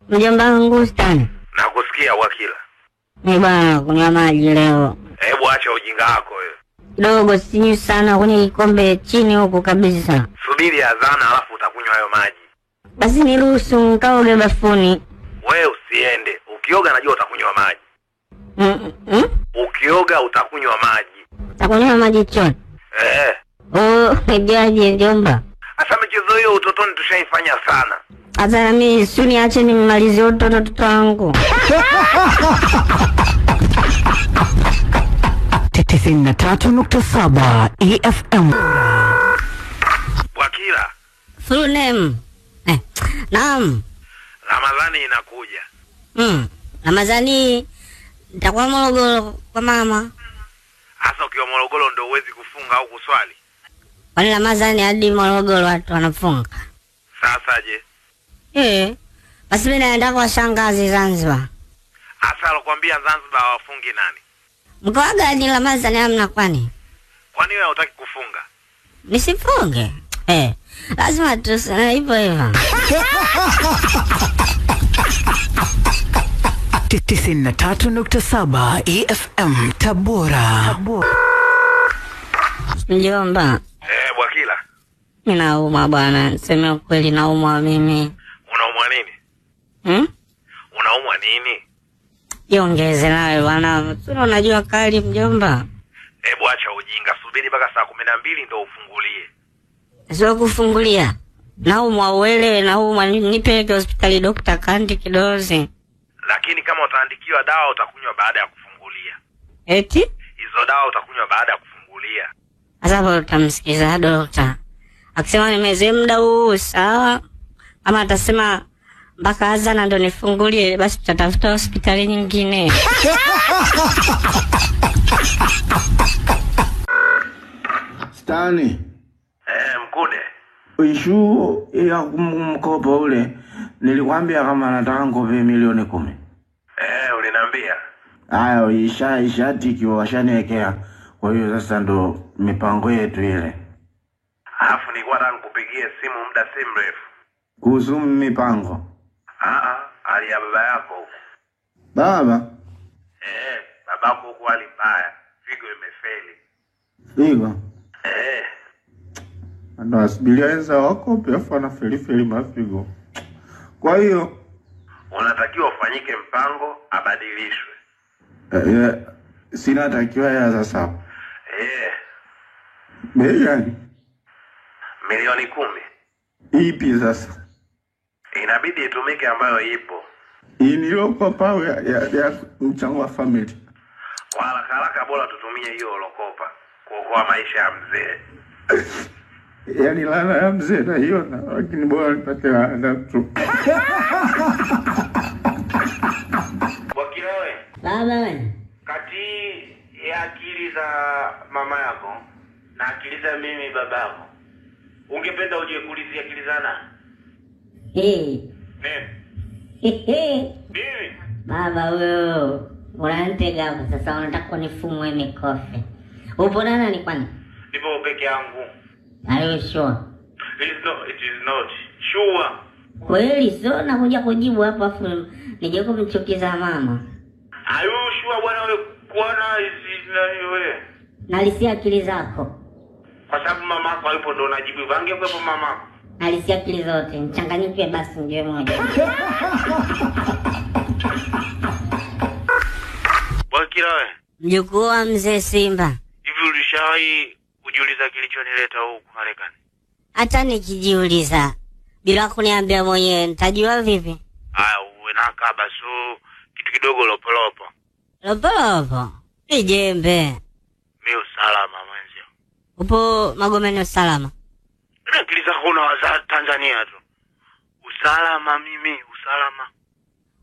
Mjomba wangu Stan. Nakusikia Wakila. Ni bwana kunywa maji leo. Hebu acha ujinga wako wewe. Kidogo sinywi sana kwenye kikombe chini huko kabisa. Subiri adhana alafu utakunywa hayo maji. Basi niruhusu nikaoge bafuni. Wewe usiende. Ukioga najua utakunywa maji. Ukioga utakunywa maji. Utakunywa maji choni? Jaji mjomba. Asa michezo hiyo utotoni tushaifanya sana. Asa mimi suni ache nimalize utoto wangu. 93.7 EFM. Wakila. Full name. Naam. Ramadhani inakuja. Ramadhani nitakuwa Morogoro kwa mama. Asa ukiwa Morogoro ndio uwezi kufunga au kuswali. Kwani Ramadhani hadi Morogoro watu wanafunga. Sasa je? Basi mimi naenda kwa shangazi Zanzibar. Asa alokuambia Zanzibar hawafungi nani? Mkoa gani Ramadhani hamna kwani? Kwani wewe hutaki kufunga? Nisifunge? Lazima tuseme hivyo hivyo. 93.7 EFM Tabora. Mjomba. Wakila. Ninaumwa bwana, niseme ukweli naumwa mimi. Unaumwa nini? Unaumwa nini? Jiongeze nawe bwana, sio unajua kali mjomba. Hebu acha ujinga, subiri mpaka saa 12 ndio ufungulie. Sio kufungulia. Naumwa uelewe, naumwa nipeleke hospitali Dr. Kandi kidozi. Lakini kama utaandikiwa dawa utakunywa baada ya kufungulia. Eti? Hizo dawa utakunywa baada ya kufungulia. Sasa hapo utamsikiza dokta. Akisema nimeze muda huu sawa. Ama atasema mpaka azana ndo nifungulie, basi tutatafuta hospitali nyingine. Stani. Mkude. Ishu ya mkopo ule nilikwambia kama nataka ngope milioni 10. Uliniambia. Hayo ishatikiwa washaniwekea. Kwa hiyo sasa ndo mipango yetu ile. Alafu nilikuwa nataka nikupigie simu muda si mrefu. Kuhusu mipango. Hali ya baba yako huko. Baba? Babako huko hali mbaya. Figo imefeli. Figo? Ando asibilia enza wako pia fana feli mafigo. Kwa hiyo unatakiwa ufanyike mpango abadilishwe. Sina takiwa ya sasa. Bei gani? Milioni 10. Ipi sasa? Inabidi itumike ambayo ipo. Hii niloko pawe ya mchango wa family. Kwa haraka bora tutumie hiyo lokopa kuokoa maisha ya mzee. Yaani lana ya mzee na hiyo na lakini bora nipate na tu. Wakila wewe. Baba wewe. Kati ya akili za mama yako na akili za mimi babako, ungependa uje kulizia akili za nani? Baba wewe, unanitega hapo sasa, unataka nifumwe mikofi. Upo na nani kwani? Nipo peke yangu. Are you sure? It is not sure. Kweli sio nakuja kujibu hapo afu nije kumchukiza mama. Are you sure bwana wewe kuona hizi nani wewe? Nalisia akili zako. Kwa sababu mama yako alipo ndo unajibu vange kwa mama. Nalisia akili zote, mchanganyike basi ndio moja. Wakila wewe. Mjukuu wa mzee Simba. Hivi ulishawahi kujiuliza kilichonileta huku Marekani? Hata nikijiuliza bila kuniambia mwenyewe nitajua vipi? Uwe na kaba so kitu kidogo lopolopo. Lopolopo? Ni jembe. Mimi usalama mwenzio. Upo Magomeni usalama? Akili zako unawaza Tanzania tu. Usalama mimi, usalama.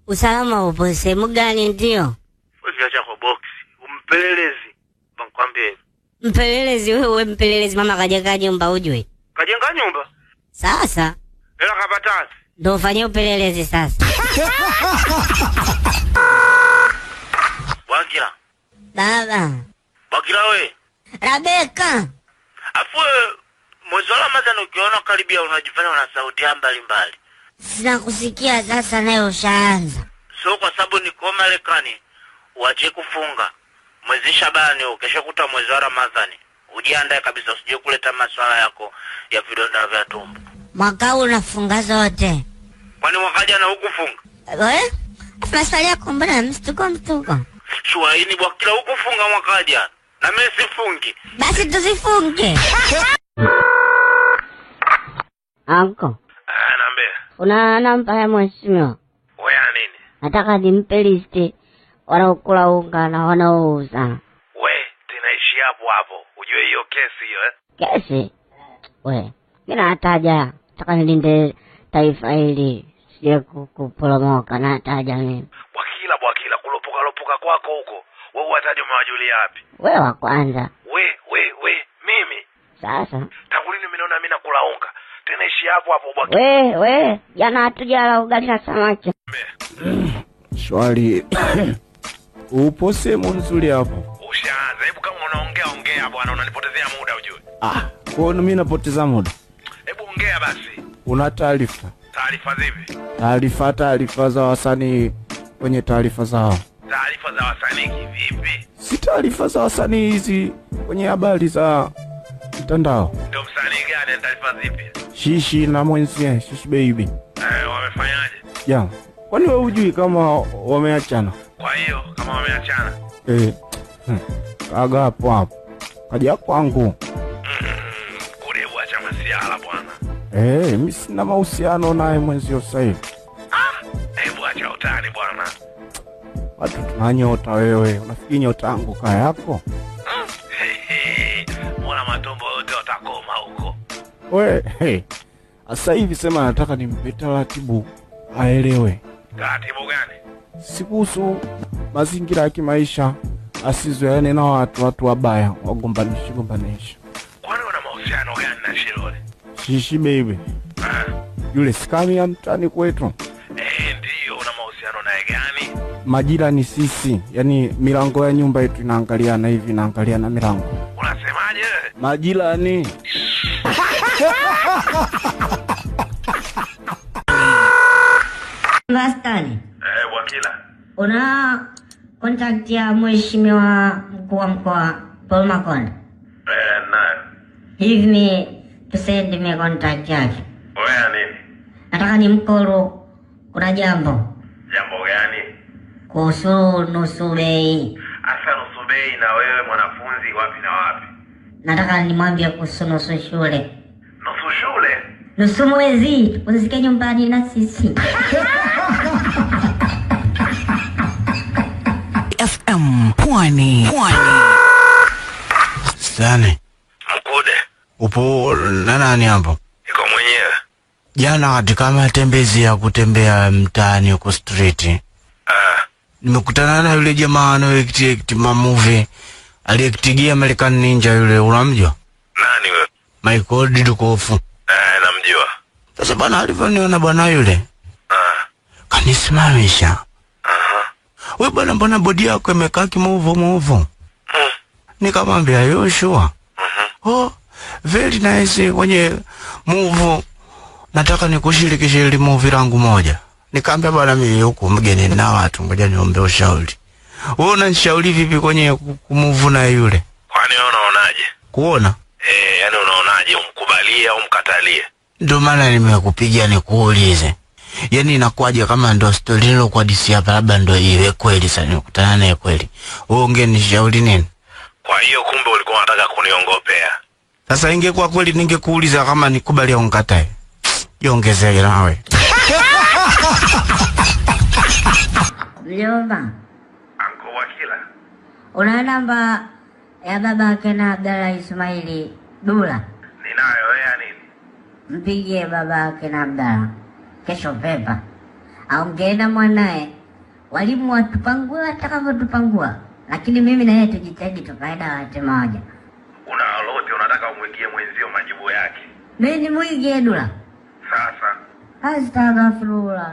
Usalama upo sehemu gani ndio? Usiacha kwa box. Umpelelezi. Bankwambie. Mpelelezi wewe mpelelezi mama kajenga nyumba ujue. Kajenga nyumba? Sasa. Hela kapatasi. Ndio ufanye upelelezi sasa. Wakila. Baba. Wakila we. Rebeka. Afu Mwezi wa Ramadhani ukiona karibia unajifanya una sauti mbalimbali. Sina kusikia sasa nayo ushaanza. So kwa sababu niko Marekani, uache kufunga. Mwezi Shabani kesho kuta mwezi wa Ramadhani. Ujiandae kabisa usije kuleta maswala yako ya vidonda vya tumbo. Mwaka huu unafunga zote. Kwani mwaka jana hukufunga? Eh? Maswali yako mbona mstuko? Shuaini bwa kila hukufunga mwaka jana. Na mimi sifungi. Basi tusifunge. Anko. Naambia. Una namba ya mheshimiwa? Wewe nini? Nataka nimpe listi wanaokula unga na wanaouza. We, tunaishi hapo. Ujue hiyo kesi hiyo Kesi? We, mimi nataja. Nataka nilinde taifa hili. Sije kuporomoka na nataja mimi. Bwakila kulopoka kwako huko. Wewe wataje mawajulia wapi? Wewe wa kwanza. We, mimi. Sasa. Tangu lini mimi naona mimi nakula unga? Tena ishi hapo Bwakila. We, jana hatujala ugali na samaki. Shwari. Upo sehemu nzuri hapo. Ushaanza. Hebu kama unaongea bwana unanipotezea muda ujue. Kwa nini mimi napoteza muda? Hebu ongea basi. Una taarifa? Taarifa zipi? Taarifa za wasanii kwenye taarifa zao. Taarifa za wasanii kivipi? Si taarifa za wasanii hizi kwenye habari za mtandao. Ndio msanii gani taarifa zipi? Shishi na mwenzie, Shishi baby. Wamefanyaje? Ya. Kwani wewe hujui kama wameachana? Kwa hiyo kama wameachana? Kaga hapo. Kaja kwangu. Kule uacha masiala bwana. Mimi sina mahusiano naye mwenzio sasa hivi. Hebu acha utani bwana. Watu tunanyota wewe. Unafikiri nyota yangu kaya yako? Mbona matumbo yote utakoma huko? Sasa hivi sema nataka nimpe taratibu aelewe. Taratibu gani? Sikuhusu mazingira ya kimaisha, asizoeane na watu wabaya, wagombanisha. Kwani una mahusiano gani na Shilole? Shishi baby. Yule skami ya mtani kwetu. Ndio, una mahusiano naye gani? Majirani sisi, yani milango ya nyumba yetu inaangaliana hivi, inaangaliana milango. Unasemaje? Majirani. Mbastani. Wakila. Una contact ya mheshimiwa mkuu wa mkoa Paul Makonda? Nae. Hivi tusende me contact yake. Wewe nini? Nataka nimkoro kuna jambo. Jambo gani? Kuhusu nusu bei. Asa nusu bei na wewe mwanafunzi wapi na wapi? Nataka nimwambie kuhusu nusu shule. Nusu shule? Nusu mwezi tupumzike nyumbani na sisi. FM Pwani. Sani. Mkude. Upo na nani hapo? Iko mwenyewe. Jana katika matembezi ya kutembea mtaani huko street. Nimekutana na yule jamaa anayeact movie. Aliyektigia American Ninja yule, unamjua? Nani wewe? Michael Dudikoff. Namjua. Sasa bwana alivyoniona bwana yule. Kanisimamisha. Wewe bwana, mbona body yako imekaa kimovu? Nikamwambia Yoshua. Very nice kwenye move. Nataka nikushirikishe ile movie langu moja. Nikamwambia bwana, mimi huko mgeni na watu, ngoja niombe ushauri. Wewe unanishauri vipi kwenye kumove na yule? Kwani wewe unaonaje? Kuona? Yani unaonaje, umkubalie au umkatalie? Ndio maana nimekupigia nikuulize. Yani inakuaje kama ndo story nilo kwa DC hapa, labda ndo iwe kweli sasa nikutana naye kweli. Wewe ungenishauri nini? Kwa hiyo kumbe ulikuwa unataka kuniongopea. Sasa ingekuwa kweli ningekuuliza kama nikubali au nikatae. Jiongezee nawe. Mjomba. Anko Wakila. Una namba ya babake na Abdalla Ismaili Dula? Ninayo. Wewe nini? Mpigie babake na Abdalla kesho pepa. Aongee na mwanae. Walimu watupangua atakavyotupangua. Lakini mimi na yeye tujitahidi tukae dawati moja. Una lolote unataka umwigie mwenzio majibu yake? Mimi ni muige Dula. Sasa. Astaghfirullah.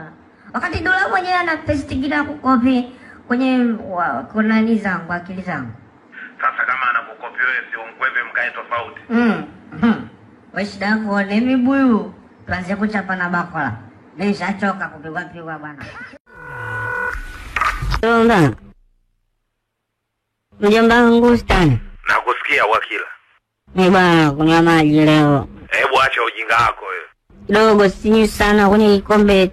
Wakati Dula mwenyewe ana paste gina kukopi kwenye konani zangu, akili zangu. Sasa kama anakukopi wewe, si umkwepe mkae tofauti. Wewe shida yako ni mibuyu. Tuanze kuchapa na bakola. Mimi nishachoka kupigwa bwana. Mjomba. Mjomba wangu stani. Nakusikia wakila. Ni bwana kunywa maji leo. Hebu acha ujinga wako wewe. Dogo sinywi sana kwenye kikombe.